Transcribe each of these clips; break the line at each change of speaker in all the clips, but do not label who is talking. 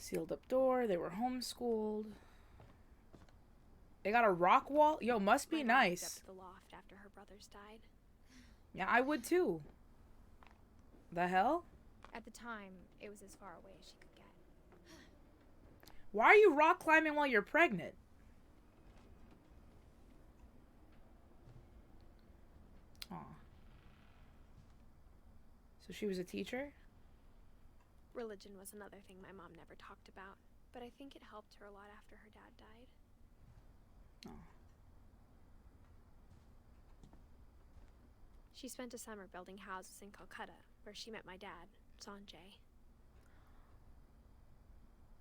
Sealed up door. They were homeschooled. They got a rock wall? Yo, must be nice.
My mom moved up to the loft after her brothers died.
Yeah, I would too. The hell?
At the time, it was as far away as she could get.
Why are you rock climbing while you're pregnant? Aw. So she was a teacher?
Religion was another thing my mom never talked about, but I think it helped her a lot after her dad died.
Oh.
She spent a summer building houses in Calcutta, where she met my dad, Sanjay.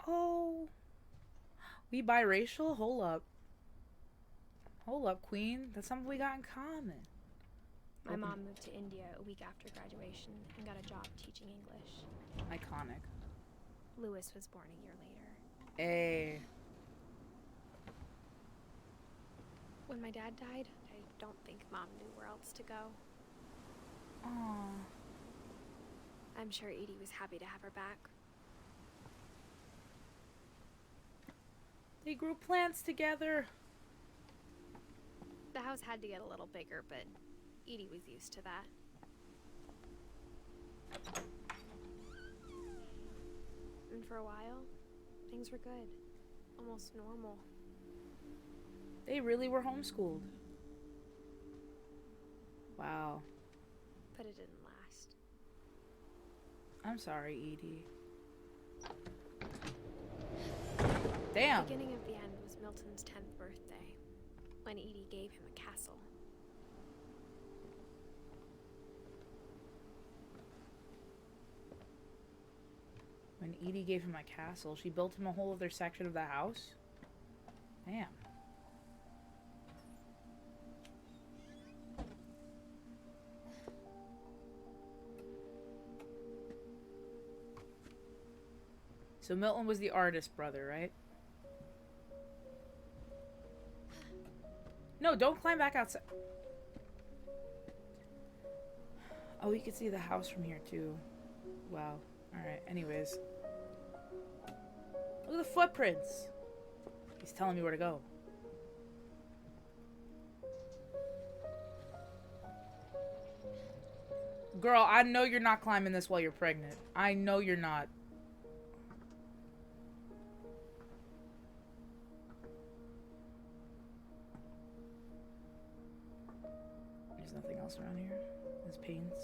Oh. We biracial? Hold up. Hold up, queen. That's something we got in common.
My mom moved to India a week after graduation and got a job teaching English.
Iconic.
Lewis was born a year later.
Hey.
When my dad died, I don't think Mom knew where else to go.
Aww.
I'm sure Edie was happy to have her back.
They grew plants together.
The house had to get a little bigger, but Edie was used to that. And for a while, things were good. Almost normal.
They really were homeschooled. Wow.
But it didn't last.
I'm sorry, Edie. Damn.
The beginning of the end was Milton's 10th birthday, when Edie gave him a castle.
When Edie gave him a castle, she built him a whole other section of the house? Damn. So Milton was the artist brother, right? No, don't climb back outside. Oh, you can see the house from here too. Wow. Alright, anyways. Look at the footprints. He's telling me where to go. Girl, I know you're not climbing this while you're pregnant. I know you're not. There's nothing else around here. There's paints.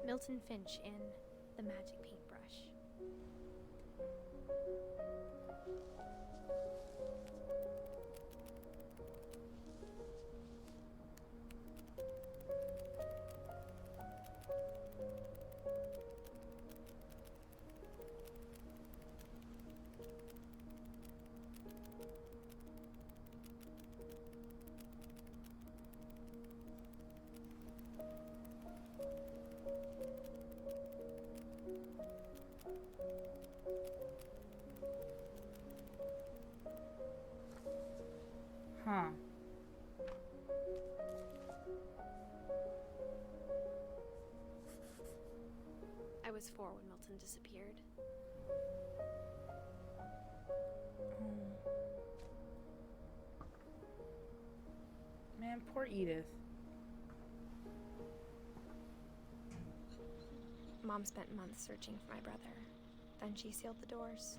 Milton Finch in The Magic Paintbrush.
Huh.
I was 4 when Milton disappeared.
Man, poor Edith.
Mom spent months searching for my brother. Then she sealed the doors.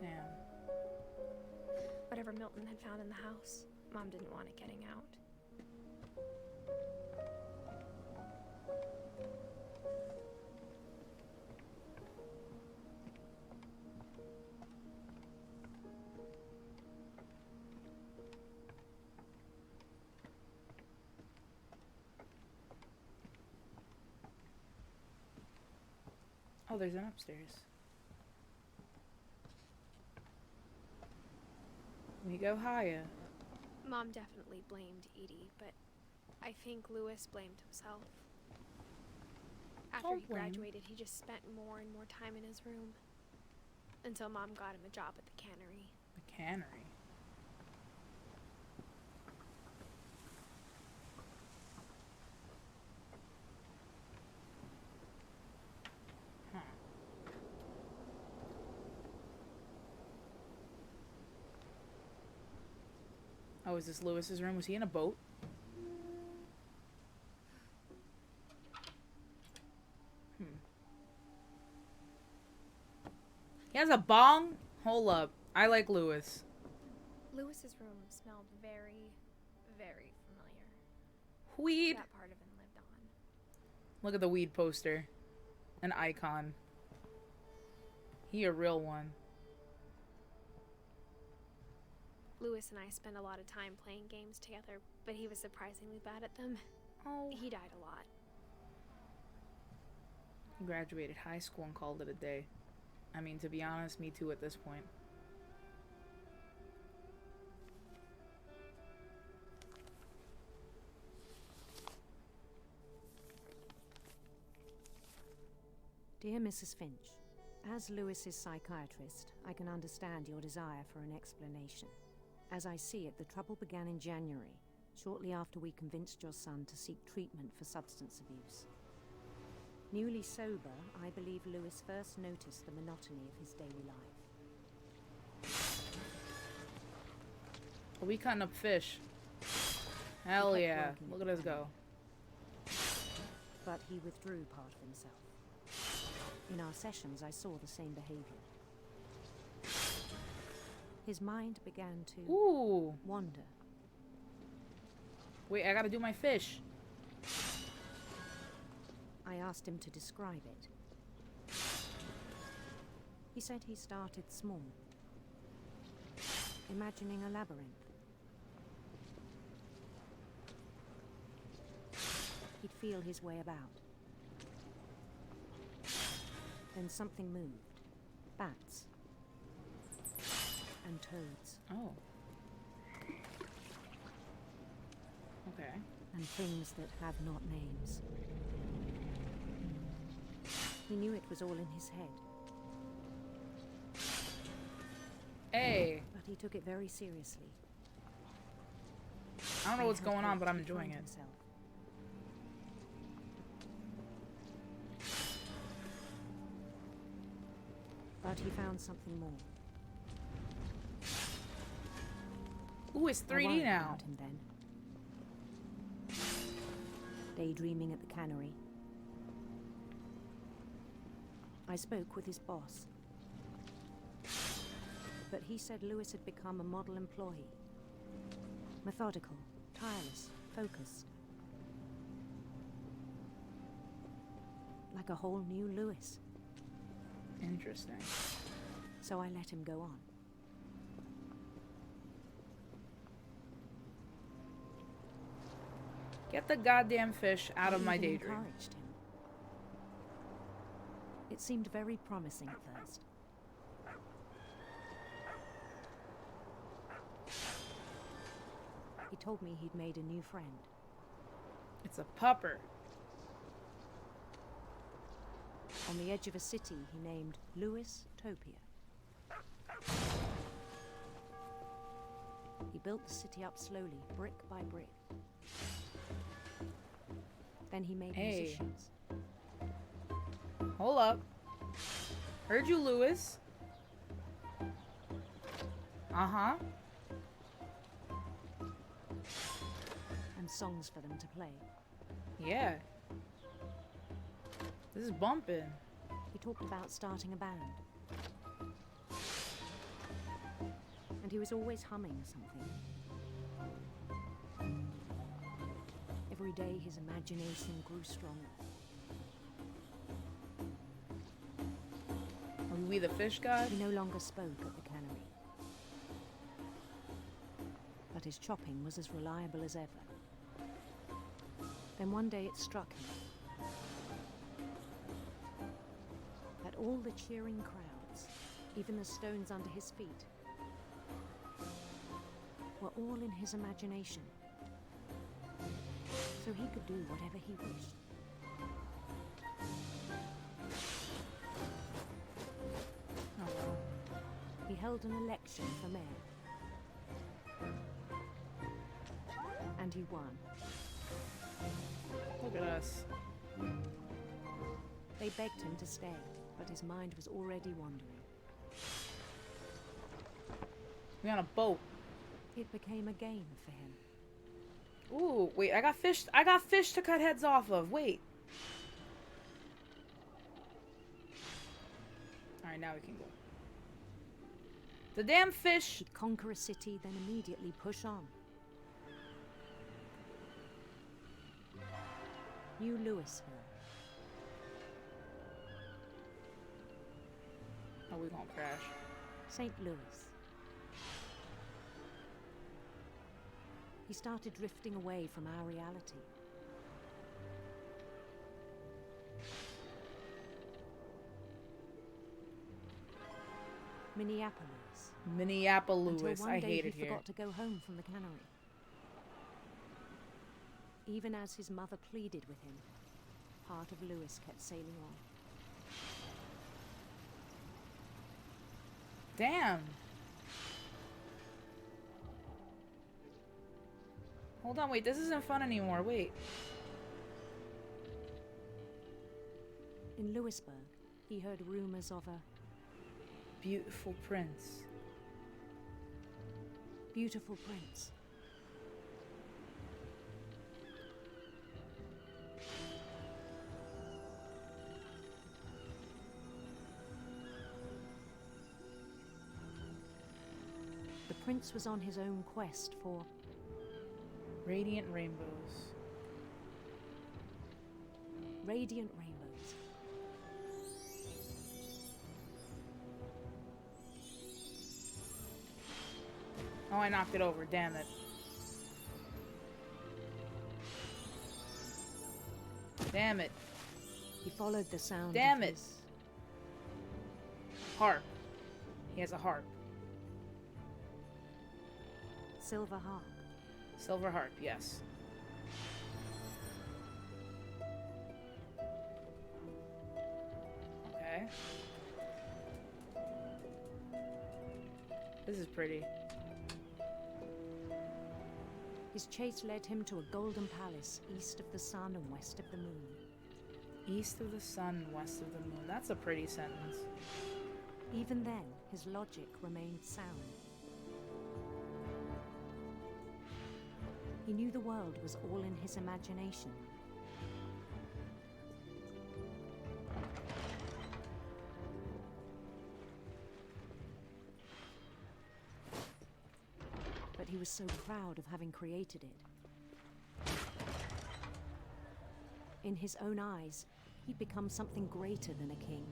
Damn.
Whatever Milton had found in the house, Mom didn't want it getting out.
Oh, there's an upstairs. We go higher.
Mom definitely blamed Edie, but I think Lewis blamed himself. After
Don't
he
blame him.
graduated, he just spent more and more time in his room. Until Mom got him a job at the cannery.
The cannery. Huh. Oh, is this Lewis's room? Was he in a boat? He has a bong? Hold up. I like Lewis.
Lewis's room smelled very, very familiar.
Weed.
That part of him lived on.
Look at the weed poster. An icon. He a real one.
Lewis and I spent a lot of time playing games together, but he was surprisingly bad at them.
Oh.
He died a lot.
He graduated high school and called it a day. I mean, to be honest, me too at this point.
Dear Mrs. Finch, as Lewis's psychiatrist, I can understand your desire for an explanation. As I see it, the trouble began in January, shortly after we convinced your son to seek treatment for substance abuse. Newly sober, I believe Lewis first noticed the monotony of his daily life.
Are we cutting up fish? Hell yeah. Look at us go.
But he withdrew part of himself. In our sessions, I saw the same behavior. His mind began to
Ooh.
wander.
Wait, I gotta do my fish.
I asked him to describe it. He said he started small, imagining a labyrinth. He'd feel his way about. Then something moved. Bats. And toads.
Oh. Okay.
And things that have not names. He knew it was all in his head.
Hey.
But he took it very seriously.
I don't know what's
He had
going on,
hoped
but I'm
he'd
enjoying
find
it.
himself. But he found something more.
Ooh, it's
I worried
3D now.
about him then. Daydreaming at the cannery. I spoke with his boss. But he said Lewis had become a model employee. Methodical, tireless, focused. Like a whole new Lewis.
Interesting.
So I let him go on.
Get the goddamn fish out of
I
my
even
daydream.
encouraged him. It seemed very promising at first. He told me he'd made a new friend.
It's a pupper.
On the edge of a city he named Lewis Topia. He built the city up slowly, brick by brick. Then he made
Hey.
musicians.
Hold up. Heard you, Lewis. Uh-huh.
And songs for them to play.
Yeah. This is bumping.
He talked about starting a band. And he was always humming something. Every day his imagination grew stronger.
Are we the fish god?
He no longer spoke at the cannery. But his chopping was as reliable as ever. Then one day it struck him that all the cheering crowds, even the stones under his feet, were all in his imagination. So he could do whatever he wished. held an election for mayor. And he won.
Look at us.
They begged him to stay, but his mind was already wandering.
We on a boat.
It became a game for him.
Ooh, wait, I got fish. I got fish to cut heads off of. Wait. Alright, now we can go. The damn fish.
He'd conquer a city, then immediately push on. New Louisville.
Oh, we gonna crash.
St. Louis. He started drifting away from our reality. Minneapolis.
Minneapolis.
Until one
I
day
hate
he
it here.
forgot to go home from the cannery. Even as his mother pleaded with him, part of Louis kept sailing on.
Damn. Hold on, wait, this isn't fun anymore. Wait.
In Louisburg, he heard rumors of a
Beautiful prince.
beautiful prince. The prince was on his own quest for
Radiant rainbows.
radiant rainbows.
Oh, I knocked it over. Damn it. Damn it.
He followed the sound
Damn
of
it.
his
Harp. He has a harp.
silver harp.
Silver harp, yes. Okay. This is pretty.
His chase led him to a golden palace east of the sun and west of the moon.
East of the sun, west of the moon. That's a pretty sentence.
Even then, his logic remained sound. He knew the world was all in his imagination. But he was so proud of having created it. In his own eyes, he'd become something greater than a king.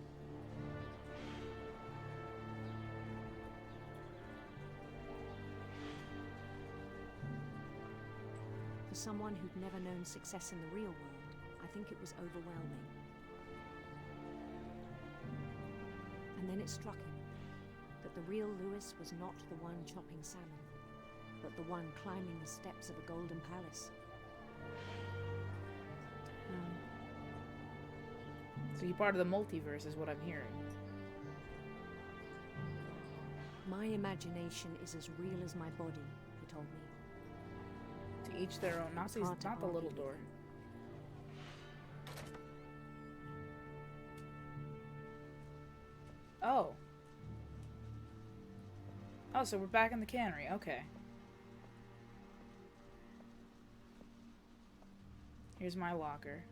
For someone who'd never known success in the real world, I think it was overwhelming. And then it struck him that the real Louis was not the one chopping salmon, but the one climbing the steps of a golden palace.
So you're part of the multiverse is what I'm hearing.
My imagination is as real as my body, he told me.
To each their own. Not,
It's
these,
hard to
not the little
argue with
door.
him.
Oh. Oh, so we're back in the cannery. Okay. Here's my locker.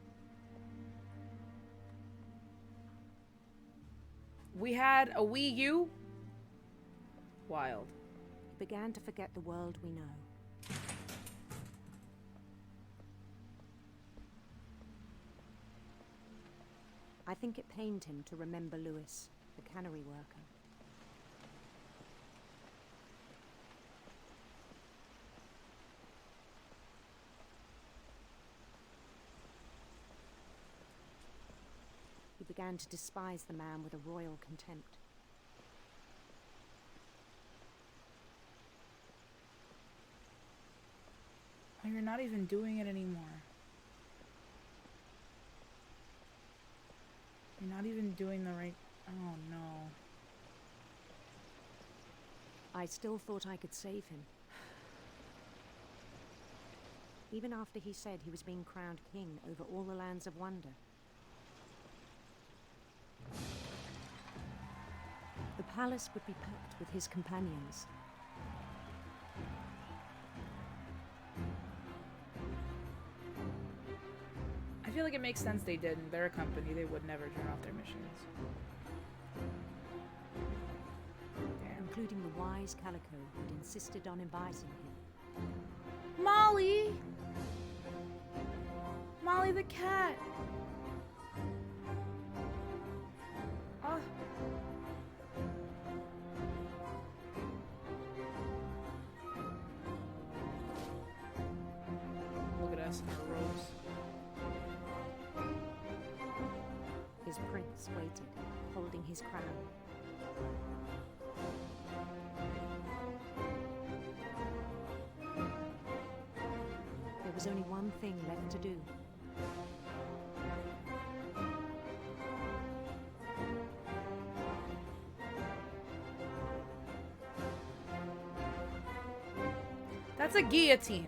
We had a Wii U? Wild.
He began to forget the world we know. I think it pained him to remember Louis, the cannery worker. He began to despise the man with a royal contempt.
Oh, you're not even doing it anymore. You're not even doing the right... Oh, no.
I still thought I could save him. Even after he said he was being crowned king over all the lands of wonder. The palace would be packed with his companions.
I feel like it makes sense they didn't. They're a company. They would never turn off their missions. Damn.
Including the wise Calico who'd insisted on advising him.
Molly! Molly the cat! Oh. Look at us in our robes.
His prince waited, holding his crown. There was only one thing left to do.
That's a guillotine.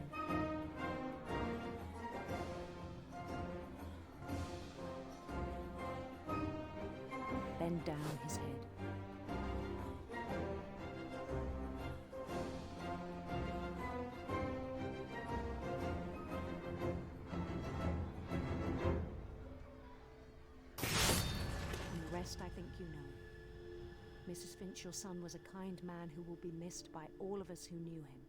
Bend down his head. And the rest I think you know. Mrs. Finch, your son was a kind man who will be missed by all of us who knew him.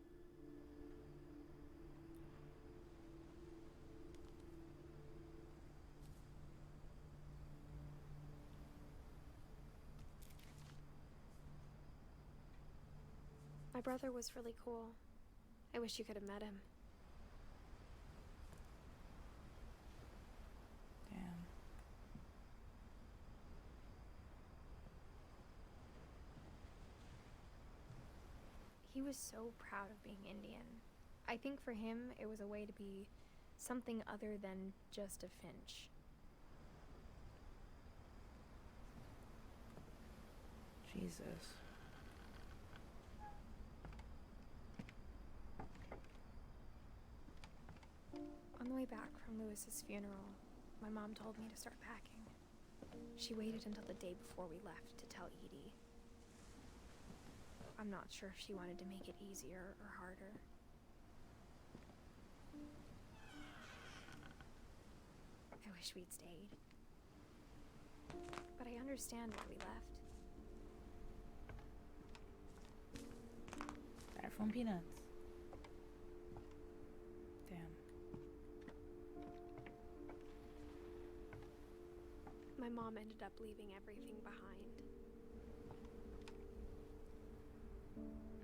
My brother was really cool. I wish you could have met him.
Damn.
He was so proud of being Indian. I think for him, it was a way to be something other than just a Finch.
Jesus.
On the way back from Lewis's funeral, my mom told me to start packing. She waited until the day before we left to tell Edie. I'm not sure if she wanted to make it easier or harder. I wish we'd stayed. But I understand why we left.
Styrofoam peanuts. Damn.
My mom ended up leaving everything behind.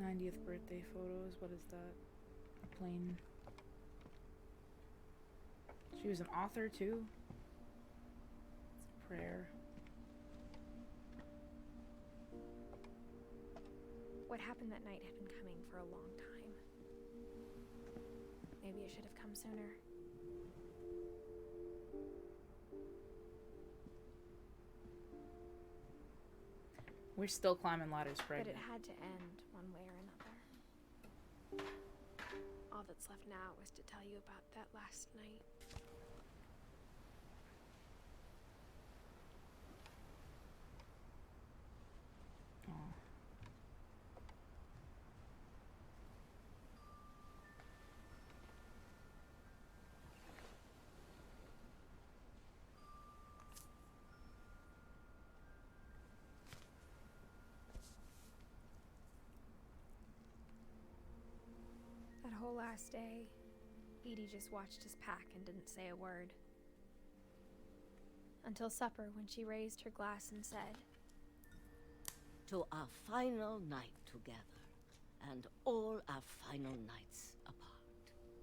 90th birthday photos. What is that? A plane. She was an author too. It's a prayer.
What happened that night had been coming for a long time. Maybe it should have come sooner.
We're still climbing ladders,
But
pregnant.
it had to end one way or another. All that's left now was to tell you about that last night.
Aw.
That whole last day, Edie just watched us pack and didn't say a word. Until supper, when she raised her glass and said,
To our final night together, and all our final nights apart.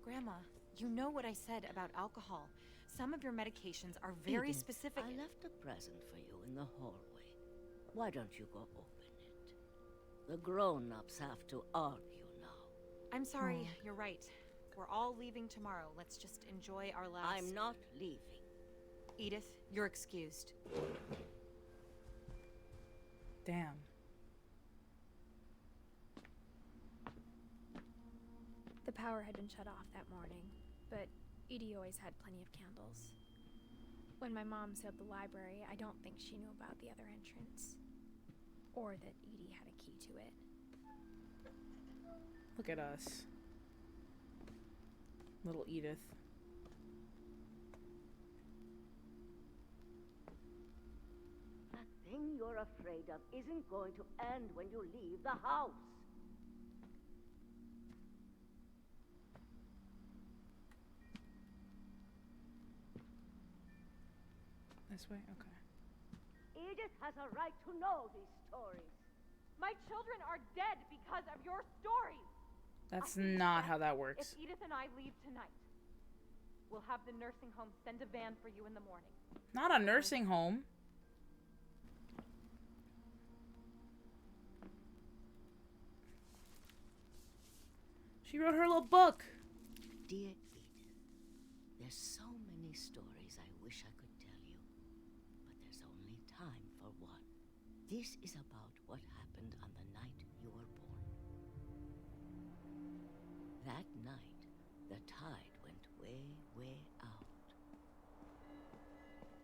Grandma, you know what I said about alcohol. Some of your medications are very
Edith,
specific.
I left a present for you in the hallway. Why don't you go open it? The grown-ups have to argue now.
I'm sorry, you're right. We're all leaving tomorrow. Let's just enjoy our last...
I'm not leaving.
Edith, you're excused.
Damn.
power had been shut off that morning, but Edie always had plenty of candles. When my mom sealed the library, I don't think she knew about the other entrance. Or that Edie had a key to it.
Look at us. Little Edith.
That thing you're afraid of isn't going to end when you leave the house.
This way? Okay.
Edith has a right to know these stories.
My children are dead because of your stories.
That's
I think
not
it's
how that
best
works.
If Edith and I leave tonight, we'll have the nursing home send a van for you in the morning.
Not a nursing home. She wrote her little book.
Dear Edith, there's so many stories I wish I could tell you, but there's only time for one. This is about what happened on the night you were born. That night, the tide went way, way out.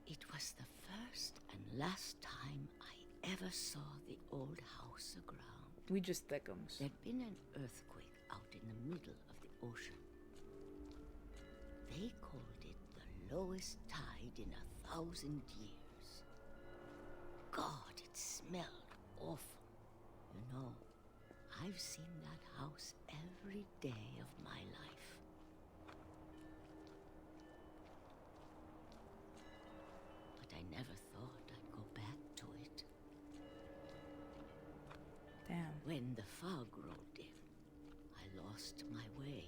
It was the first and last time I ever saw the old house aground.
We just thickums.
There'd been an earthquake out in the middle of the ocean. They called it the lowest tide in 1,000 years. God, it smelled awful. You know, I've seen that house every day of my life. But I never thought I'd go back to it.
Damn.
When the fog rolled in, I lost my way.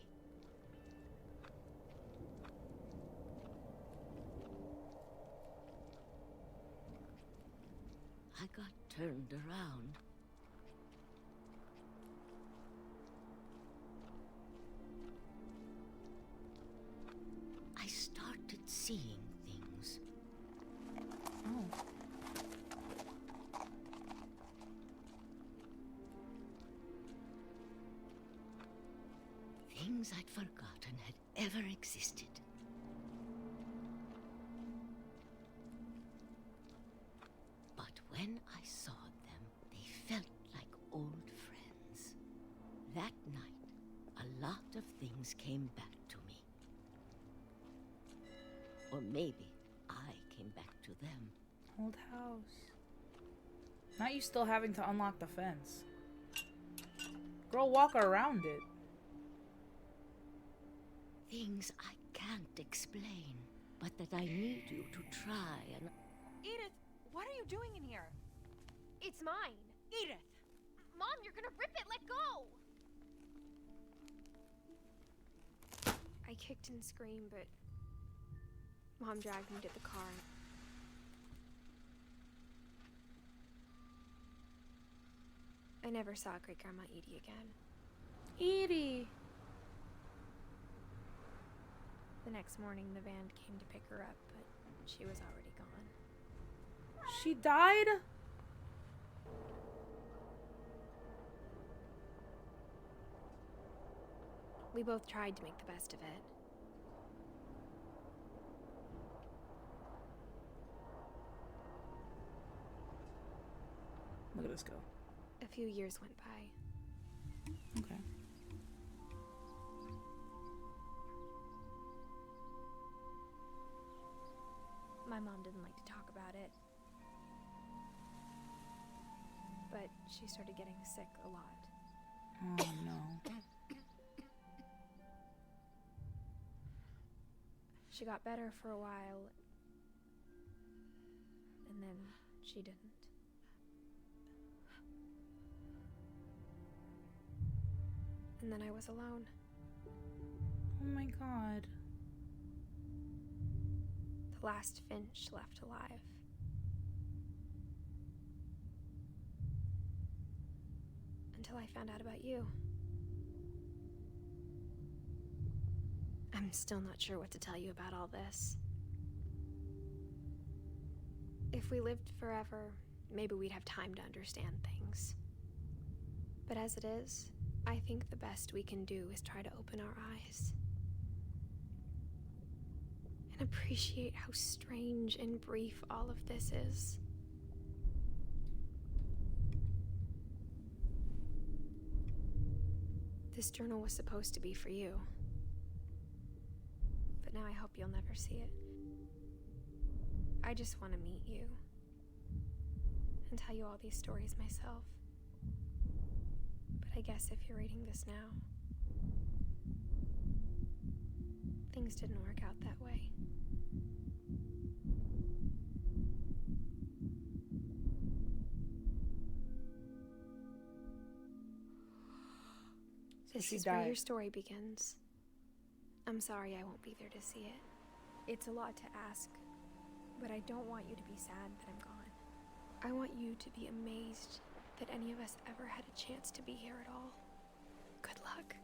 I got turned around. I started seeing things.
Oh.
Things I'd forgotten had ever existed. But when I saw them, they felt like old friends. That night, a lot of things came back to me. Or maybe I came back to them.
Old house. Not you still having to unlock the fence. Girl, walk around it.
Things I can't explain, but that I need you to try and...
Edith, what are you doing in here?
It's mine.
Edith!
Mom, you're gonna rip it. Let go. I kicked and screamed, but Mom dragged me to the car. I never saw Great Grandma Edie again.
Edie!
The next morning, the van came to pick her up, but she was already gone.
She died?
We both tried to make the best of it.
Look at this go.
A few years went by.
Okay.
My mom didn't like to talk about it. But she started getting sick a lot.
Oh no.
She got better for a while, and then she didn't. And then I was alone.
Oh my god.
The last Finch left alive. Until I found out about you. I'm still not sure what to tell you about all this. If we lived forever, maybe we'd have time to understand things. But as it is, I think the best we can do is try to open our eyes. And appreciate how strange and brief all of this is. This journal was supposed to be for you. But now I hope you'll never see it. I just want to meet you. And tell you all these stories myself. But I guess if you're reading this now, things didn't work out that way. This is where your story begins. I'm sorry I won't be there to see it. It's a lot to ask, but I don't want you to be sad that I'm gone. I want you to be amazed that any of us ever had a chance to be here at all. Good luck.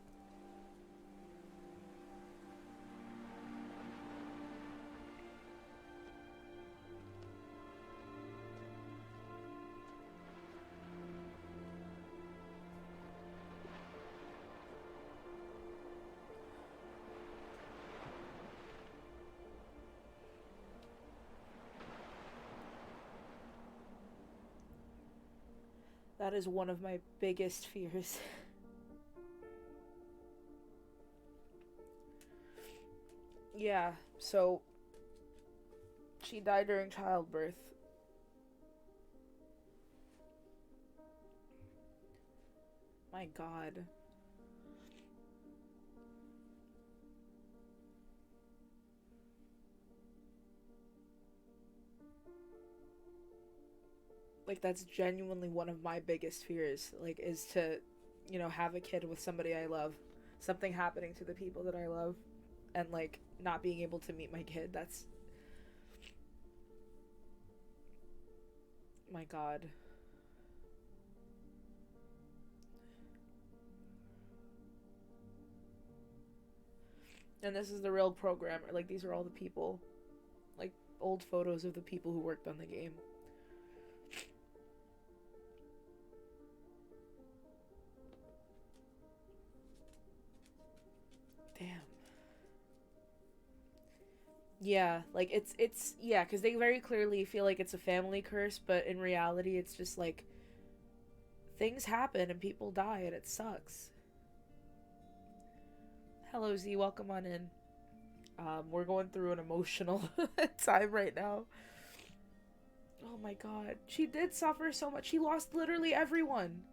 That is one of my biggest fears. Yeah, so she died during childbirth. My God. Like, that's genuinely one of my biggest fears, like, is to, you know, have a kid with somebody I love, something happening to the people that I love, and, like, not being able to meet my kid. That's, my God. And this is the real programmer. Like, these are all the people, like, old photos of the people who worked on the game. Damn. Yeah, like, it's, yeah, because they very clearly feel like it's a family curse, but in reality, it's just, like, things happen and people die, and it sucks. Hello, Z, welcome on in. We're going through an emotional time right now. Oh my God. She did suffer so much. She lost literally everyone.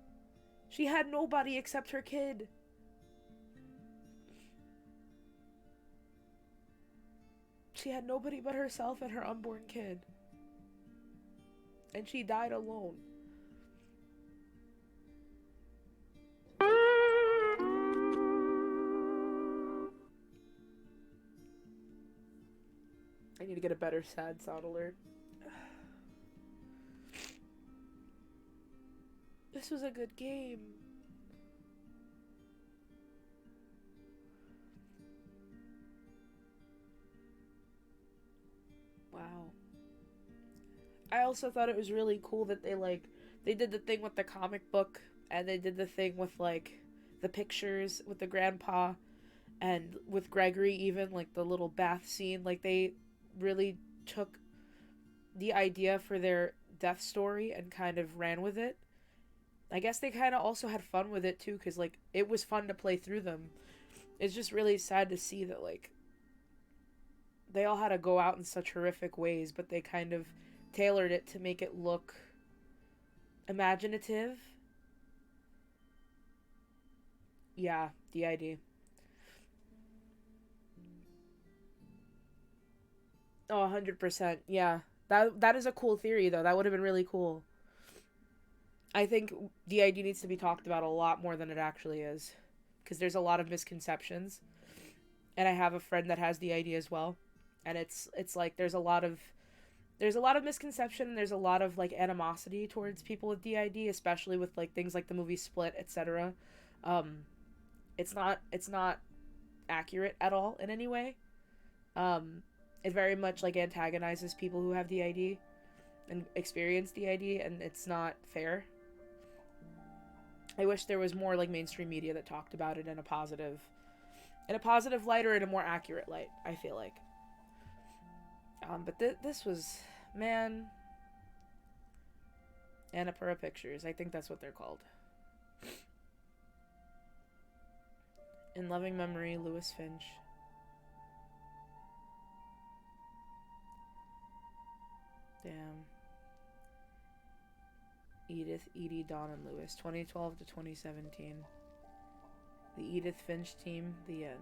She had nobody except her kid. She had nobody but herself and her unborn kid. And she died alone. I need to get a better sad sound alert. This was a good game. Wow. I also thought it was really cool that they did the thing with the comic book, and they did the thing with, like, the pictures with the grandpa, and with Gregory even, like, the little bath scene. Like, they really took the idea for their death story and kind of ran with it. I guess they kind of also had fun with it too, because, like, it was fun to play through them. It's just really sad to see that, like, they all had to go out in such horrific ways, but they kind of tailored it to make it look imaginative. Yeah, DID. Oh, 100%. Yeah. That is a cool theory, though. That would have been really cool. I think DID needs to be talked about a lot more than it actually is, because there's a lot of misconceptions. And I have a friend that has DID as well, and it's like there's a lot of misconception, and there's a lot of, like, animosity towards people with DID, especially with, like, things like the movie Split, etc. It's not accurate at all in any way. It very much, like, antagonizes people who have DID and experience DID, and it's not fair. I wish there was more, like, mainstream media that talked about it in a positive light, or in a more accurate light, I feel like. But this was, man, Annapurna Pictures. I think that's what they're called. In loving memory, Louis Finch. Damn. Edith, Edie, Dawn, and Louis. 2012 to 2017. The Edith Finch team. The end.